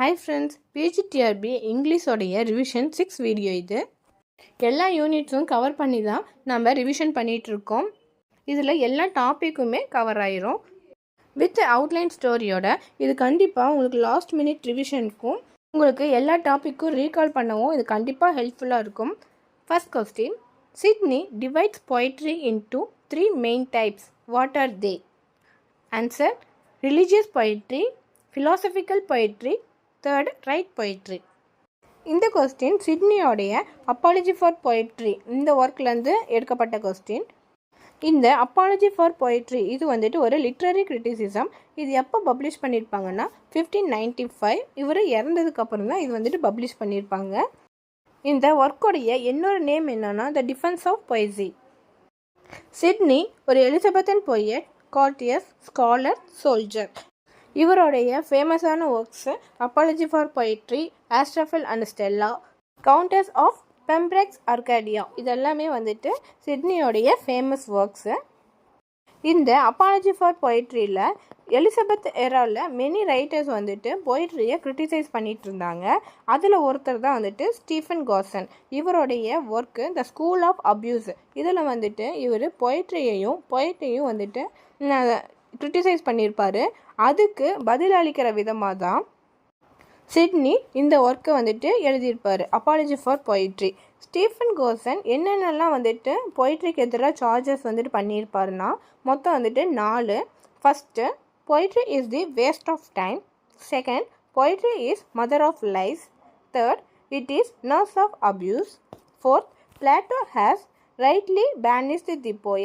Hi friends, PGTRB இங்கிலீஷோடைய revision 6 video இது. எல்லா யூனிட்ஸும் கவர் பண்ணி தான் நம்ம ரிவிஷன் பண்ணிகிட்ருக்கோம். இதில் எல்லா டாப்பிக்குமே கவர் ஆயிரும். வித் அவுட்லைன் ஸ்டோரியோட இது கண்டிப்பாக உங்களுக்கு லாஸ்ட் மினிட் ரிவிஷனுக்கும் உங்களுக்கு எல்லா டாப்பிக்கும் ரீகால் பண்ணவும் இது கண்டிப்பாக ஹெல்ப்ஃபுல்லாக இருக்கும். First question, Sydney divides poetry into 3 main types. What are they? Answer: religious poetry, philosophical poetry, third right poetry. இந்த கொஸ்டின் சிட்னியோடைய அப்பாலஜி ஃபார் poetry இந்த ஒர்க்லேருந்து எடுக்கப்பட்ட கொஸ்டின். இந்த அப்பாலஜி ஃபார் poetry இது வந்துட்டு ஒரு லிட்ரரி கிரிட்டிசிசம். இது எப்போ பப்ளிஷ் பண்ணியிருப்பாங்கன்னா 1595. இவர் இறந்ததுக்கப்புறம் தான் இது வந்துட்டு பப்ளிஷ் பண்ணியிருப்பாங்க. இந்த ஒர்க்கோடைய இன்னொரு நேம் என்னன்னா the defence of poesy. Sidney ஒரு Elizabethan poet, courtier, scholar, soldier. இவருடைய ஃபேமஸான works apology for poetry, Astrophel and Stella, countess of Pembroke's Arcadia, இதெல்லாமே வந்துட்டு சிட்னியோடைய ஃபேமஸ் ஒர்க்ஸு. இந்த அப்பாலஜி ஃபார் poetryல எலிசபெத் எராவில் மெனி ரைட்டர்ஸ் வந்துட்டு பொய்ட்ரியை கிரிட்டிசைஸ் பண்ணிகிட்டு இருந்தாங்க. அதில் ஒருத்தர் தான் வந்துட்டு ஸ்டீஃபன் காசன். இவருடைய work the school of abuse, இதில் வந்துட்டு இவர் பொய்ட்ரியையும் வந்துட்டு கிரிட்டிசைஸ் பண்ணியிருப்பார். அதுக்கு பதிலளிக்கிற விதமாக தான் சிட்னி இந்த ஒர்க்கை வந்துட்டு எழுதியிருப்பார், apology for poetry. Stephen Gosson என்னென்னலாம் வந்துட்டு பொய்ட்ரிக்கு எதிராக சார்ஜஸ் வந்துட்டு பண்ணியிருப்பாருன்னா மொத்தம் வந்துட்டு 4. First, poetry is the waste of time. Second, poetry is mother of lies. Third, it is nurse of abuse. Fourth, Plato has rightly banished the poet.